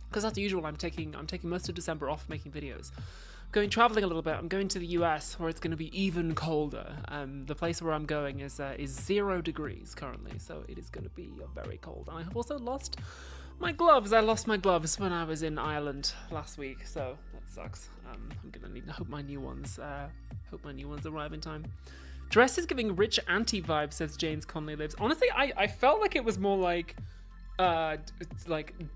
because as usual, I'm taking most of December off making videos. Going traveling a little bit. I'm going to the US where it's going to be even colder. The place where I'm going is 0 degrees currently, so it is going to be very cold. And I have also lost my gloves. I lost my gloves when I was in Ireland last week, so that sucks. I'm gonna need to hope my new ones arrive in time. Dress is giving rich auntie vibes, says James Conley Lives. Honestly, I felt like it was more like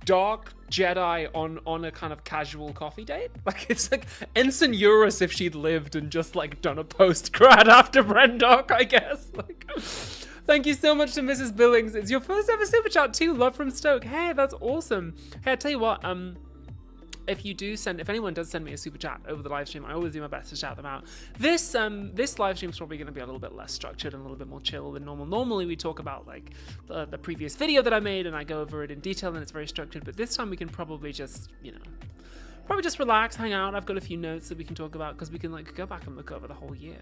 dark Jedi on a kind of casual coffee date. Like, it's like Ensign Eurus if she'd lived and just like done a post-grad after Brendock, I guess. Like, thank you so much to Mrs. Billings. It's your first ever super chat too. Love from Stoke. Hey, that's awesome. Hey, I tell you what, if anyone does send me a super chat over the live stream, I always do my best to shout them out. This live stream is probably going to be a little bit less structured and a little bit more chill than normal. Normally we talk about like the previous video that I made and I go over it in detail and it's very structured, but this time we can probably just, relax, hang out. I've got a few notes that we can talk about because we can like go back and look over the whole year.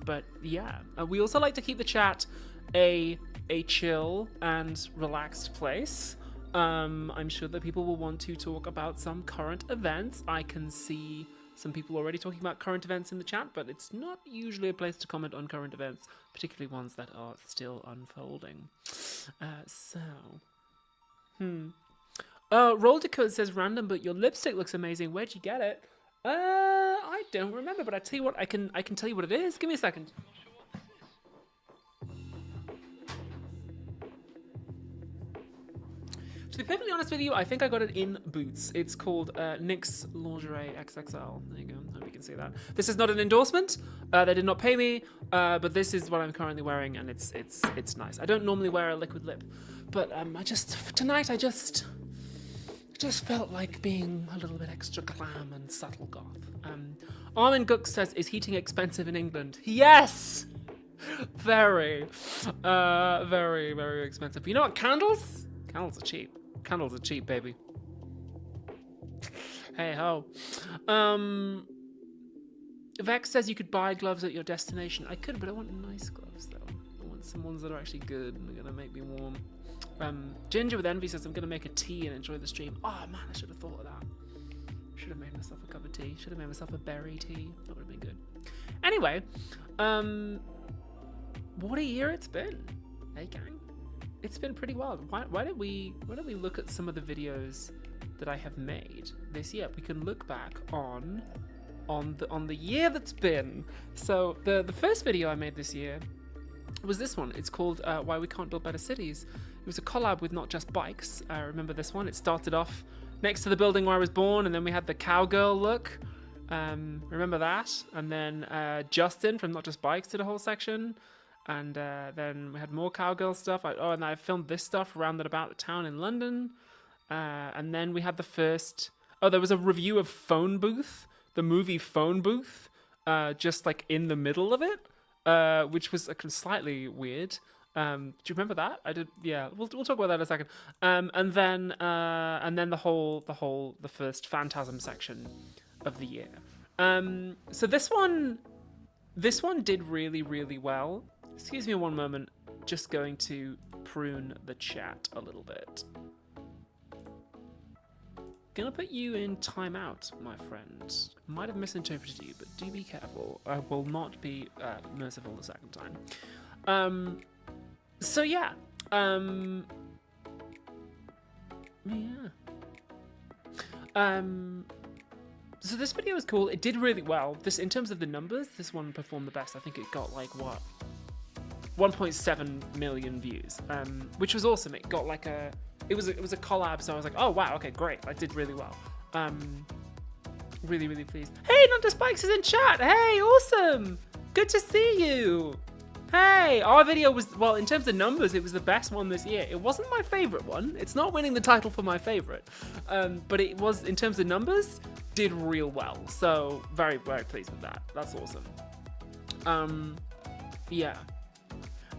But yeah, we also like to keep the chat a chill and relaxed place. I'm sure that people will want to talk about some current events. I can see some people already talking about current events in the chat, but it's not usually a place to comment on current events, particularly ones that are still unfolding. Roll Decode says random, but your lipstick looks amazing. Where'd you get it? I don't remember, but I tell you what, I can tell you what it is. Give me a second. To be perfectly honest with you, I think I got it in Boots. It's called NYX Lingerie XXL. There you go. Hope you can see that. This is not an endorsement. They did not pay me, but this is what I'm currently wearing, and it's nice. I don't normally wear a liquid lip, but tonight I just felt like being a little bit extra glam and subtle goth. Armin Gook says, "Is heating expensive in England?" Yes, very, very, very expensive. But you know what? Candles are cheap. Candles are cheap, baby. Hey ho. Vex says you could buy gloves at your destination. I could, but I want nice gloves though. I want some ones that are actually good and are gonna make me warm. Ginger with Envy says I'm gonna make a tea and enjoy the stream. Oh man, I should have thought of that. Should have made myself a cup of tea. Should have made myself a berry tea. That would have been good. Anyway, what a year it's been. Hey gang. It's been pretty wild. Why don't we look at some of the videos that I have made this year? We can look back on the year that's been. So the first video I made this year was this one. It's called Why We Can't Build Better Cities. It was a collab with Not Just Bikes. I remember this one. It started off next to the building where I was born, and then we had the cowgirl look. Remember that? And then Justin from Not Just Bikes did a whole section. And then we had more cowgirl stuff. And I filmed this stuff around and about the town in London. And then we had the first... Oh, there was a review of Phone Booth, the movie Phone Booth, just like in the middle of it, which was slightly weird. Do you remember that? I did. Yeah, we'll talk about that in a second. And then the first Phantasm section of the year. So this one did really, really well. Excuse me one moment, just going to prune the chat a little bit. Gonna put you in timeout, my friend. Might have misinterpreted you, but do be careful. I will not be merciful the second time. So yeah. So this video was cool. It did really well. In terms of the numbers, this one performed the best. I think it got like what? 1.7 million views, which was awesome. It got like it was a collab, so I was like, oh wow, okay, great, I did really well. Really, really pleased. Hey, Not Just Bikes is in chat. Hey, awesome, good to see you. Hey, our video was, well, in terms of numbers, it was the best one this year. It wasn't my favorite one. It's not winning the title for my favorite, but it was, in terms of numbers, did real well. So very, very pleased with that. That's awesome. Yeah.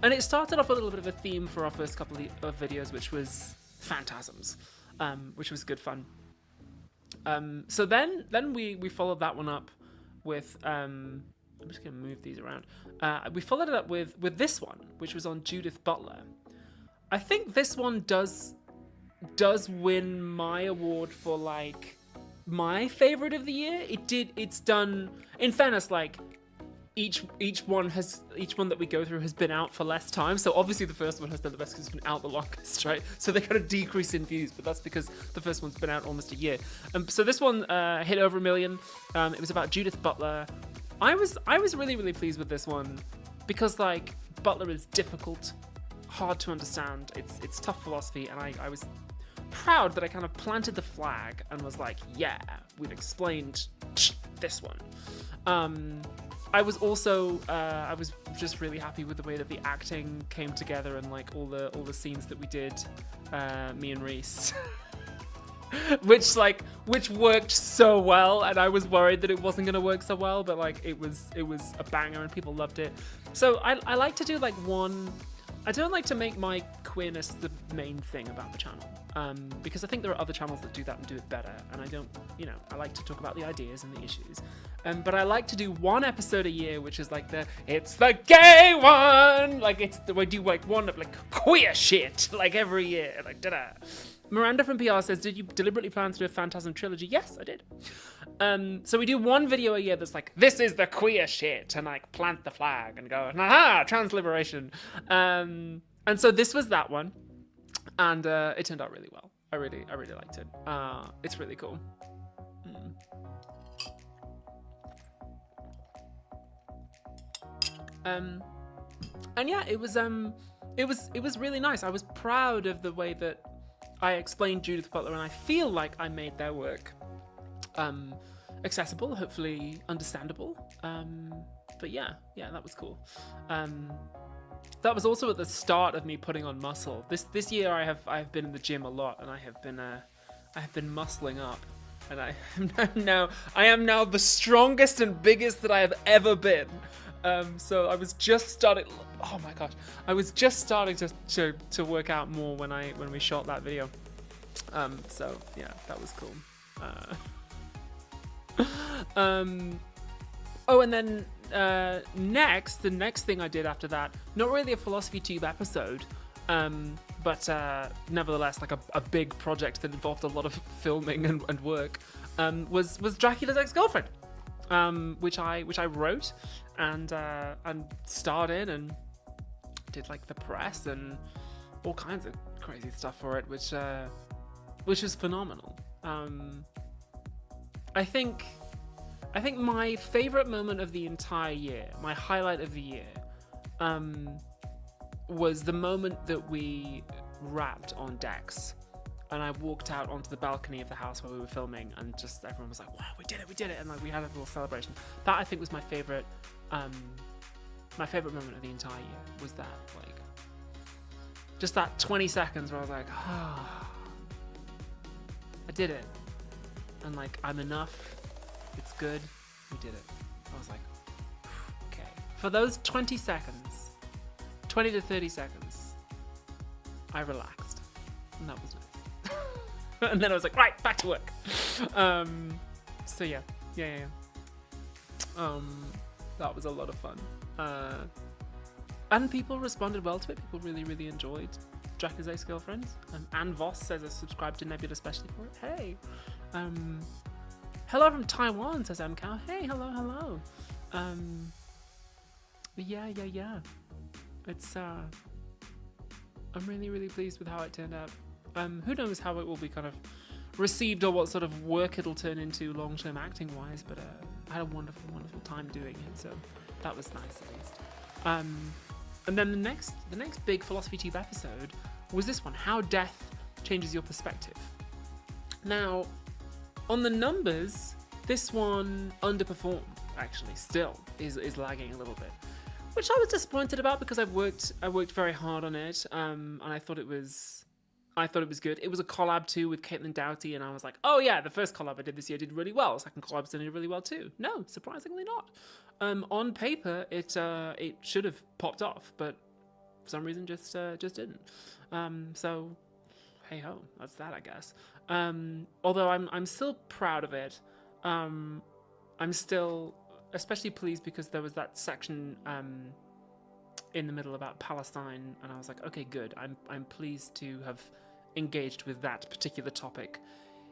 And it started off a little bit of a theme for our first couple of videos, which was phantasms, which was good fun. So then we followed that one up with, I'm just going to move these around. We followed it up with this one, which was on Judith Butler. I think this one does does win my award for like my favorite of the year. It's done, in fairness, like each one that we go through has been out for less time, so obviously the first one has done the best because it's been out the longest, right? So they kind of decrease in views, but that's because the first one's been out almost a year. So this one hit over 1 million. It was about Judith Butler. I was really pleased with this one because like Butler is difficult, hard to understand. It's tough philosophy, and I was proud that I kind of planted the flag and was like, yeah, we've explained this one. I was also I was just really happy with the way that the acting came together and like all the scenes that we did, me and Reese, which worked so well, and I was worried that it wasn't gonna work so well, but like it was a banger and people loved it. So I like to do like one. I don't like to make my queerness the main thing about the channel, because I think there are other channels that do that and do it better, and I don't, I like to talk about the ideas and the issues. But I like to do one episode a year, which is like it's the gay one! Like, we do like one of like queer shit, like every year, like da-da. Miranda from PR says, did you deliberately plan to do a Phantasm trilogy? Yes, I did. So we do one video a year that's like, this is the queer shit, and like plant the flag and go, aha, trans liberation. And so this was that one, and it turned out really well. I really liked it. It's really cool. And yeah, it was really nice. I was proud of the way that I explained Judith Butler, and I feel like I made their work accessible, hopefully understandable. But yeah, that was cool. That was also at the start of me putting on muscle. This year I have been in the gym a lot, and I have been muscling up, and I am now the strongest and biggest that I have ever been. So I was just starting. Oh my gosh, I was just starting to work out more when we shot that video. So yeah, that was cool. Oh, and then the next thing I did after that, not really a Philosophy Tube episode, but nevertheless like a big project that involved a lot of filming and work, was Dracula's Ex-Girlfriend, which I wrote and starred in and did like the press and all kinds of crazy stuff for it, which is phenomenal. I think my favorite moment of the entire year, my highlight of the year, was the moment that we wrapped on decks, and I walked out onto the balcony of the house where we were filming, and just everyone was like, wow, we did it, and like we had a little celebration. That I think was my favorite moment of the entire year, was that, like, just that 20 seconds where I was like, ah, I did it, and like, I'm enough, it's good, we did it. I was like, okay. For those 20 seconds, 20 to 30 seconds, I relaxed, and that was nice. And then I was like, right, back to work. So yeah. That was a lot of fun. And people responded well to it. People really enjoyed Dracula's Ex-Girlfriend. Anne Voss says I subscribed to Nebula especially for it. Hey. Hello from Taiwan, says MCow. Hey, hello. Yeah. It's I'm really pleased with how it turned out. Who knows how it will be kind of received or what sort of work it'll turn into long-term acting-wise, but I had a wonderful time doing it, so that was nice at least. And then the next big Philosophy Tube episode was this one, How Death Changes Your Perspective. Now, on the numbers, this one underperformed, actually, still is lagging a little bit, which I was disappointed about because I worked very hard on it, and I thought it was good. It was a collab too with Caitlin Doughty, and I was like, oh yeah, the first collab I did this year did really well. Second collab did really well too. No, surprisingly not. On paper, it should have popped off, but for some reason just didn't. So hey ho, that's that, I guess. Although I'm still proud of it. I'm still especially pleased because there was that section in the middle about Palestine, and I was like, okay, good. I'm pleased to have engaged with that particular topic